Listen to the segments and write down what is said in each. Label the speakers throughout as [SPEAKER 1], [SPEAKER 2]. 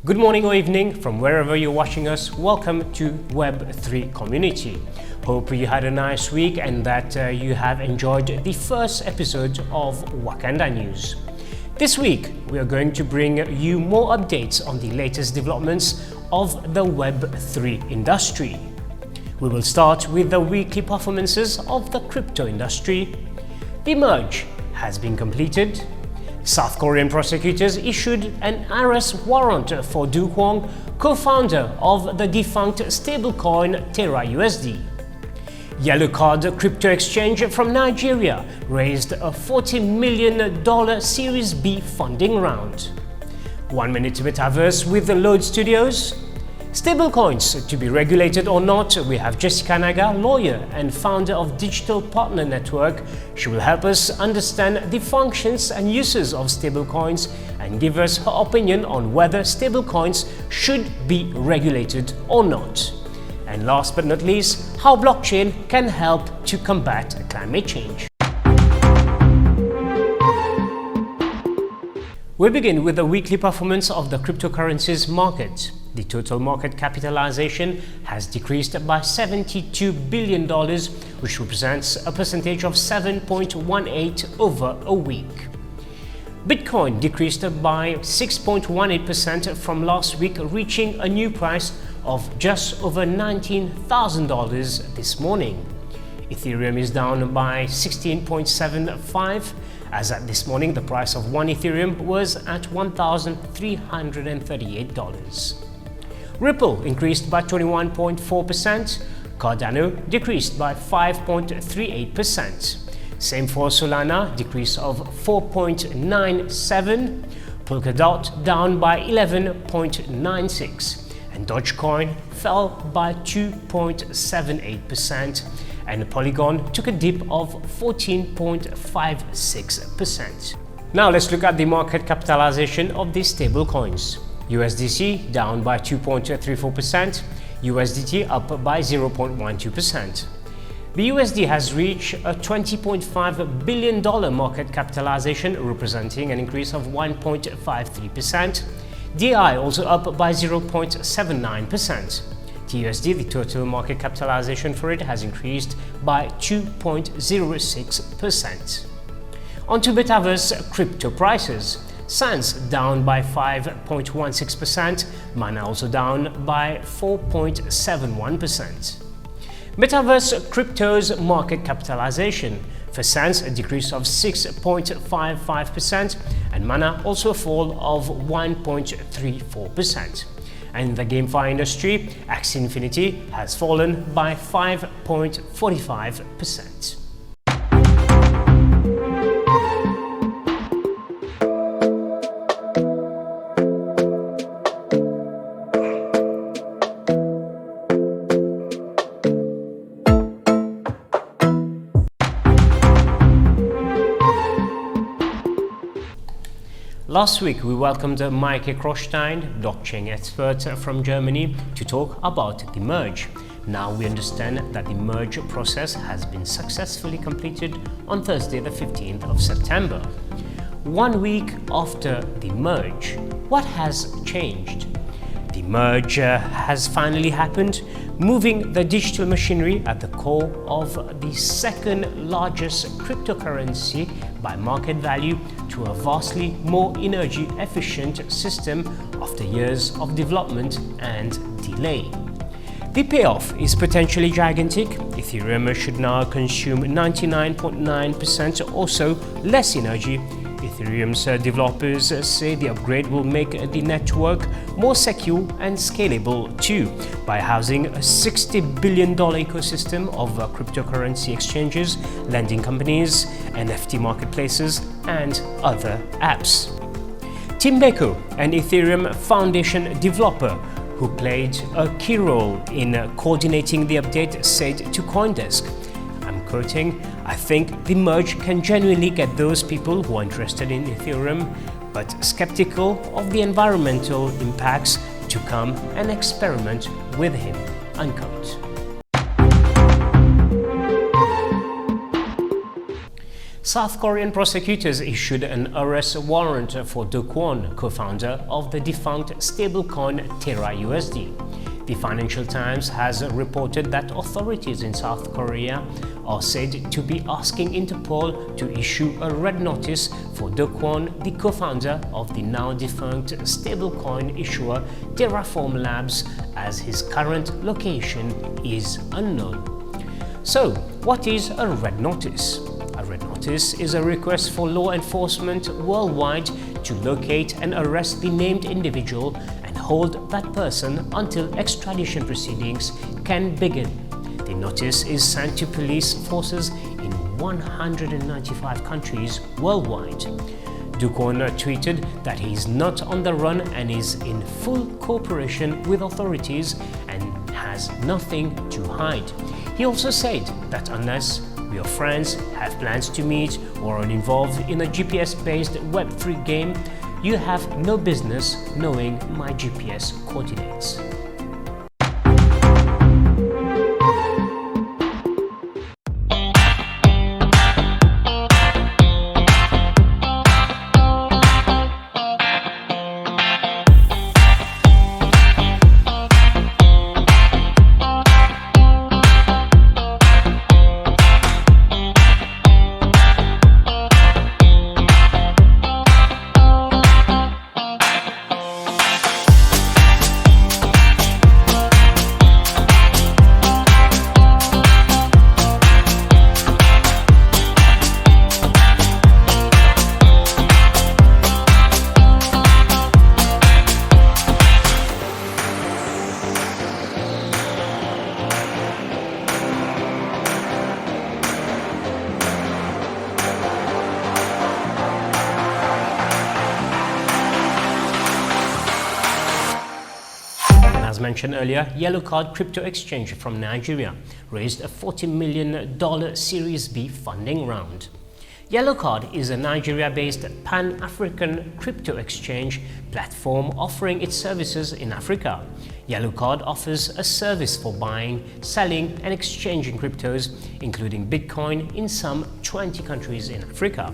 [SPEAKER 1] Good morning or evening from wherever you're watching us. Welcome to Web3 Community. Hope you had a nice week and that you have enjoyed the first episode of Wakanda News. This week, we are going to bring you more updates on the latest developments of the Web3 industry. We will start with the weekly performances of the crypto industry. The merge has been completed. South Korean prosecutors issued an arrest warrant for Do Kwon, co-founder of the defunct stablecoin Terra USD. Yellow Card Crypto Exchange from Nigeria raised a $40 million Series B funding round. 1 minute metaverse with the Load Studios. Stablecoins to be regulated or not, we have Jessica Naga, lawyer and founder of Digital Partner Network. She will help us understand the functions and uses of stablecoins and give us her opinion on whether stablecoins should be regulated or not. And last but not least, how blockchain can help to combat climate change. We begin with the weekly performance of the cryptocurrencies market. The total market capitalization has decreased by $72 billion, which represents a percentage of 7.18% over a week. Bitcoin decreased by 6.18% from last week, reaching a new price of just over $19,000 this morning. Ethereum is down by 16.75%. As at this morning, the price of one Ethereum was at $1,338. Ripple increased by 21.4%. Cardano decreased by 5.38%. Same for Solana, decrease of 4.97%. Polkadot down by 11.96%. And Dogecoin fell by 2.78%. And Polygon took a dip of 14.56%. Now let's look at the market capitalization of these stablecoins. USDC down by 2.34%, USDT up by 0.12%. The USD has reached a $20.5 billion market capitalization, representing an increase of 1.53%. DI also up by 0.79%. TUSD, the total market capitalization for it has increased by 2.06%. On to Metaverse crypto prices. Sans down by 5.16%, Mana also down by 4.71%. Metaverse crypto's market capitalization. For Sans, a decrease of 6.55%, and Mana also a fall of 1.34%. And in the GameFi industry, Axie Infinity has fallen by 5.45%. Last week, we welcomed Maike Kroschstein, blockchain expert from Germany, to talk about the merge. Now we understand that the merge process has been successfully completed on Thursday, the 15th of September. 1 week after the merge, what has changed? The merge has finally happened, moving the digital machinery at the core of the second largest cryptocurrency by market value to a vastly more energy efficient system after years of development and delay. The payoff is potentially gigantic. Ethereum should now consume 99.9% or so less energy. Ethereum's developers say the upgrade will make the network more secure and scalable too, by housing a $60 billion ecosystem of cryptocurrency exchanges, lending companies, NFT marketplaces, and other apps. Tim Beko, an Ethereum Foundation developer who played a key role in coordinating the update, said to CoinDesk, I'm quoting, I think the merge can genuinely get those people who are interested in Ethereum but skeptical of the environmental impacts to come and experiment with him, unquote. South Korean prosecutors issued an arrest warrant for Do Kwon, co-founder of the defunct stablecoin Terra USD. The Financial Times has reported that authorities in South Korea are said to be asking Interpol to issue a red notice for Do Kwon, the co-founder of the now defunct stablecoin issuer Terraform Labs, as his current location is unknown. So, what is a red notice? A red notice is a request for law enforcement worldwide to locate and arrest the named individual and hold that person until extradition proceedings can begin. The notice is sent to police forces in 195 countries worldwide. Do Kwon tweeted that he is not on the run and is in full cooperation with authorities and has nothing to hide. He also said that unless we are friends, have plans to meet, or are involved in a GPS-based Web3 game, you have no business knowing my GPS coordinates. As mentioned earlier, Yellow Card Crypto Exchange from Nigeria raised a $40 million Series B funding round. Yellow Card is a Nigeria-based Pan-African crypto exchange platform offering its services in Africa. Yellow Card offers a service for buying, selling and exchanging cryptos, including Bitcoin, in some 20 countries in Africa.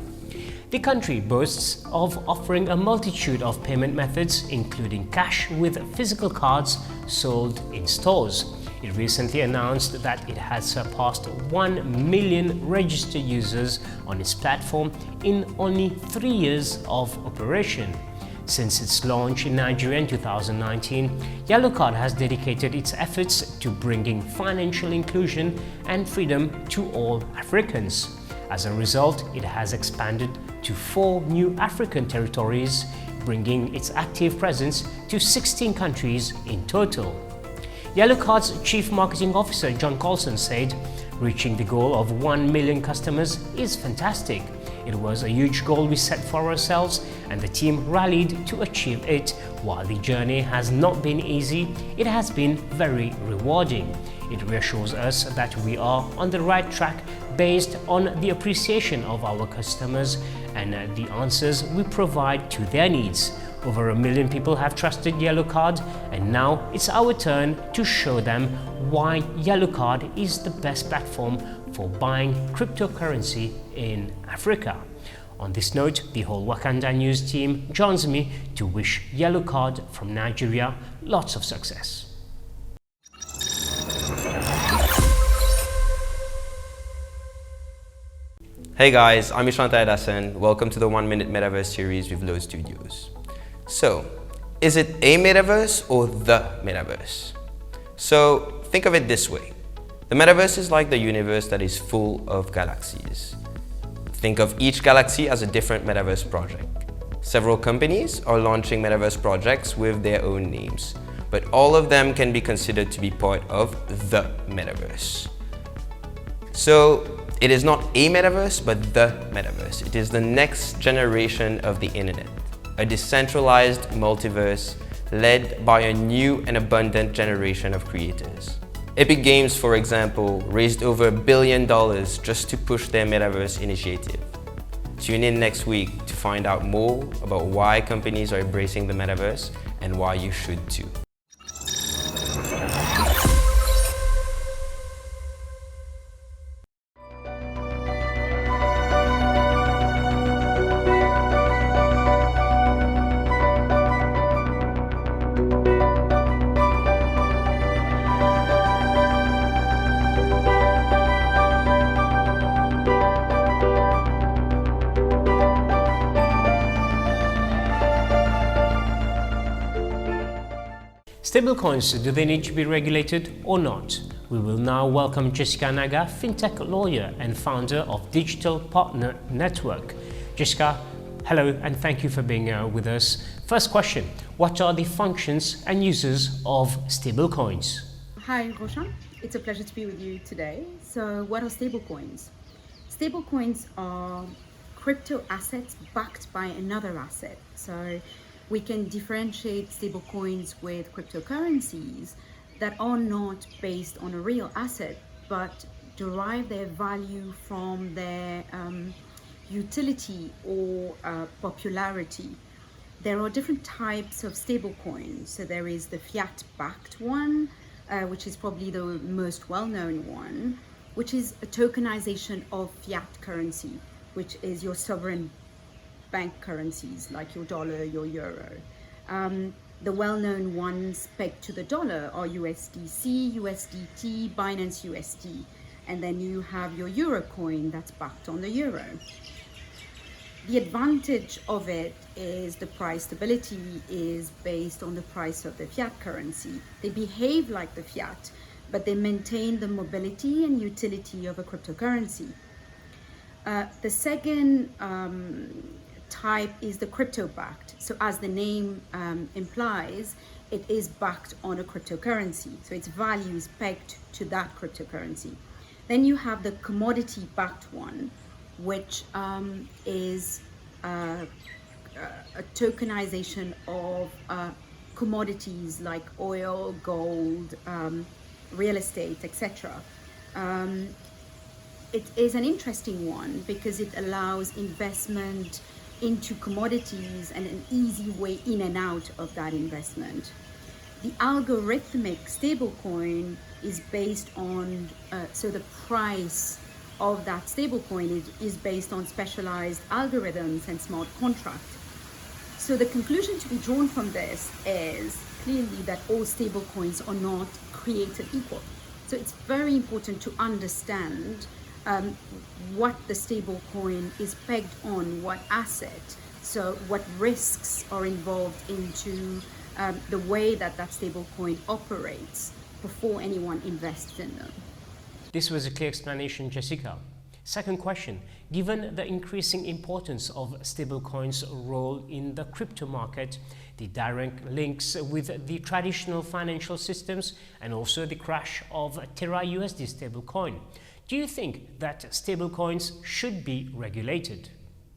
[SPEAKER 1] The country boasts of offering a multitude of payment methods, including cash with physical cards sold in stores. It recently announced that it has surpassed 1 million registered users on its platform in only 3 years of operation. Since its launch in Nigeria in 2019, Yellow Card has dedicated its efforts to bringing financial inclusion and freedom to all Africans. As a result, it has expanded to 4 new African territories, bringing its active presence to 16 countries in total. Yellow Card's Chief Marketing Officer John Colson said, "Reaching the goal of 1 million customers is fantastic. It was a huge goal we set for ourselves and the team rallied to achieve it. While the journey has not been easy, it has been very rewarding. It reassures us that we are on the right track based on the appreciation of our customers and the answers we provide to their needs. Over 1 million people have trusted Yellow Card, and now it's our turn to show them why Yellow Card is the best platform for buying cryptocurrency in Africa." On this note, the whole Wakanda News team joins me to wish Yellow Card from Nigeria lots of success.
[SPEAKER 2] Hey guys, I'm Ishanta Adasan. Welcome to the 1 Minute Metaverse series with Load Studios. So, is it a metaverse or the metaverse? So, think of it this way. The metaverse is like the universe that is full of galaxies. Think of each galaxy as a different metaverse project. Several companies are launching metaverse projects with their own names, but all of them can be considered to be part of the metaverse. So, it is not a metaverse, but the metaverse. It is the next generation of the internet, a decentralized multiverse led by a new and abundant generation of creators. Epic Games, for example, raised over $1 billion just to push their metaverse initiative. Tune in next week to find out more about why companies are embracing the metaverse and why you should too.
[SPEAKER 1] Stablecoins, do they need to be regulated or not? We will now welcome Jessica Naga, fintech lawyer and founder of Digital Partner Network. Jessica, hello and thank you for being with us. First question, what are the functions and uses of stablecoins?
[SPEAKER 3] Hi, Roshan. It's a pleasure to be with you today. So what are stablecoins? Stablecoins are crypto assets backed by another asset. So we can differentiate stablecoins with cryptocurrencies that are not based on a real asset, but derive their value from their utility or popularity. There are different types of stablecoins. So there is the fiat-backed one, which is probably the most well-known one, which is a tokenization of fiat currency, which is your sovereign bank currencies like your dollar, your euro. The well-known ones pegged to the dollar are USDC, USDT, Binance USD, and then you have your euro coin that's backed on the euro. The advantage of it is the price stability is based on the price of the fiat currency. They behave like the fiat, but they maintain the mobility and utility of a cryptocurrency. The second type is the crypto-backed. So as the name implies, it is backed on a cryptocurrency. So its value is pegged to that cryptocurrency. Then you have the commodity-backed one, which is a tokenization of commodities like oil, gold, real estate, etc. It is an interesting one because it allows investment into commodities and an easy way in and out of that investment. The algorithmic stablecoin is based on, so the price of that stablecoin is based on specialized algorithms and smart contracts. So the conclusion to be drawn from this is clearly that all stablecoins are not created equal. So it's very important to understand what the stablecoin is pegged on, what asset, so what risks are involved into the way that that stablecoin operates before anyone invests in them.
[SPEAKER 1] This was a clear explanation, Jessica. Second question, given the increasing importance of stablecoins' role in the crypto market, the direct links with the traditional financial systems, and also the crash of Terra USD stablecoin, do you think that stablecoins should be regulated?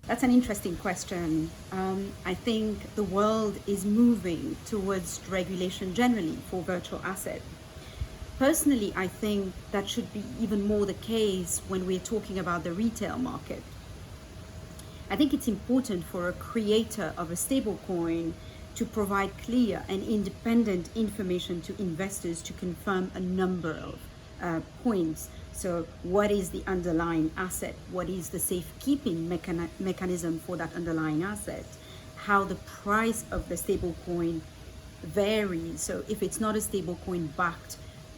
[SPEAKER 3] That's an interesting question. I think the world is moving towards regulation generally for virtual assets. Personally, I think that should be even more the case when we're talking about the retail market. I think it's important for a creator of a stablecoin to provide clear and independent information to investors to confirm a number of points. So what is the underlying asset? What is the safekeeping mechanism for that underlying asset? How the price of the stablecoin varies. So if it's not a stablecoin backed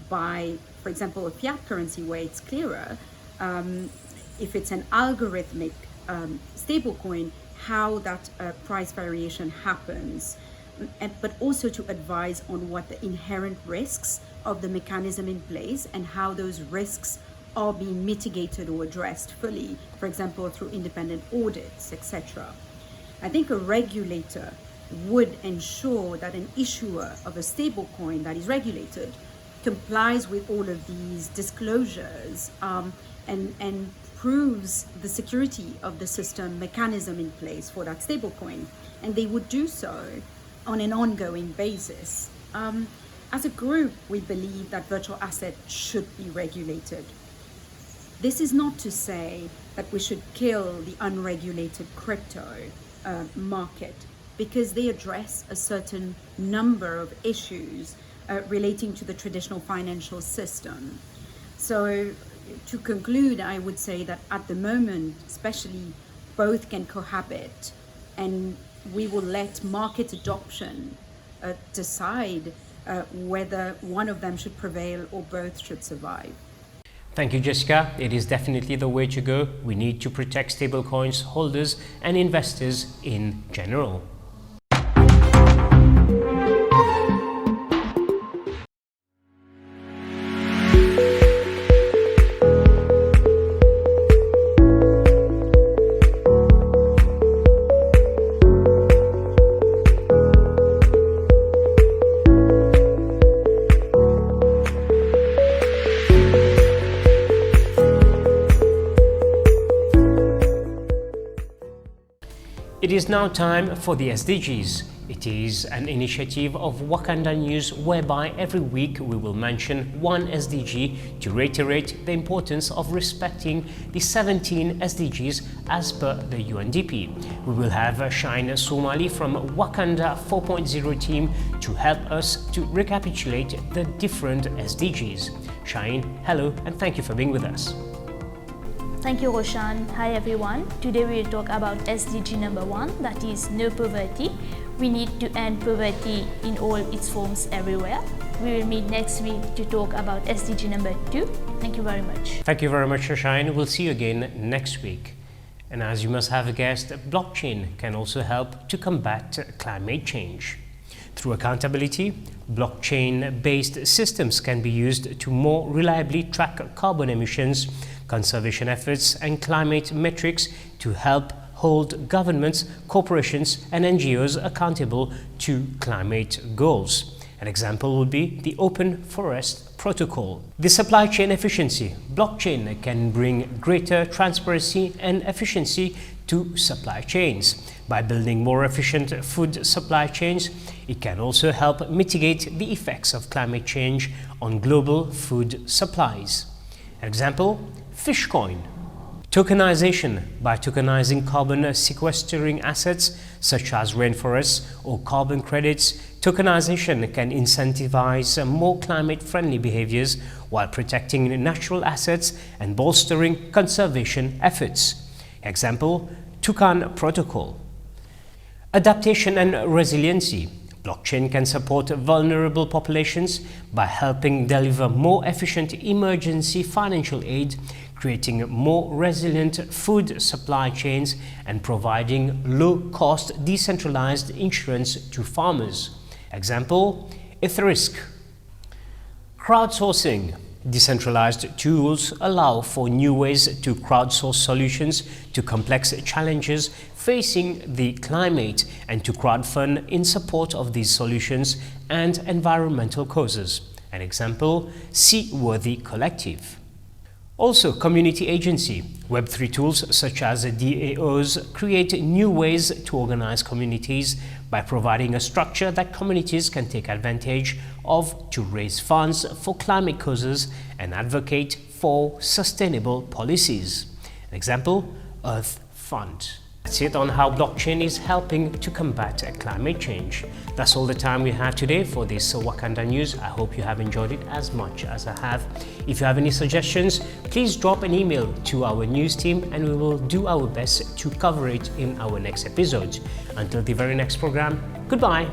[SPEAKER 3] by, for example, a fiat currency where it's clearer, if it's an algorithmic stablecoin, how that price variation happens, but also to advise on what the inherent risks of the mechanism in place and how those risks are being mitigated or addressed fully, for example, through independent audits, etc. I think a regulator would ensure that an issuer of a stablecoin that is regulated complies with all of these disclosures and proves the security of the system mechanism in place for that stablecoin. And they would do so on an ongoing basis. As a group, we believe that virtual assets should be regulated. This is not to say that we should kill the unregulated crypto market, because they address a certain number of issues relating to the traditional financial system. So to conclude, I would say that at the moment, especially, both can cohabit, and we will let market adoption decide whether one of them should prevail or both should survive.
[SPEAKER 1] Thank you, Jessica. It is definitely the way to go. We need to protect stablecoins holders and investors in general. It is now time for the SDGs. It is an initiative of Wakanda News whereby every week we will mention one SDG to reiterate the importance of respecting the 17 SDGs as per the UNDP. We will have Shaheen Soormally from Wakanda 4.0 team to help us to recapitulate the different SDGs. Shaheen, hello and thank you for being with us.
[SPEAKER 4] Thank you, Roshan. Hi everyone. Today we will talk about SDG number 1, that is no poverty. We need to end poverty in all its forms everywhere. We will meet next week to talk about SDG number 2. Thank you very much.
[SPEAKER 1] Thank you very much, Shaheen. We'll see you again next week. And as you must have guessed, blockchain can also help to combat climate change. Through accountability, blockchain-based systems can be used to more reliably track carbon emissions, conservation efforts and climate metrics to help hold governments, corporations and NGOs accountable to climate goals. An example would be the Open Forest Protocol. The supply chain efficiency. Blockchain can bring greater transparency and efficiency to supply chains. By building more efficient food supply chains, it can also help mitigate the effects of climate change on global food supplies. An example, Fishcoin. Tokenization. By tokenizing carbon sequestering assets such as rainforests or carbon credits, tokenization can incentivize more climate-friendly behaviors while protecting natural assets and bolstering conservation efforts. Example, Do Kwon protocol. Adaptation and resiliency. Blockchain can support vulnerable populations by helping deliver more efficient emergency financial aid, creating more resilient food supply chains, and providing low-cost decentralized insurance to farmers. Example, Etherisk. Crowdsourcing. Decentralized tools allow for new ways to crowdsource solutions to complex challenges facing the climate and to crowdfund in support of these solutions and environmental causes. An example, Seaworthy Collective. Also, community agency. Web3 tools such as DAOs create new ways to organize communities by providing a structure that communities can take advantage of to raise funds for climate causes and advocate for sustainable policies. An example, Earth Fund. That's it on how blockchain is helping to combat climate change. That's all the time we have today for this Wakanda News. I hope you have enjoyed it as much as I have. If you have any suggestions, please drop an email to our news team and we will do our best to cover it in our next episode. Until the very next program, goodbye.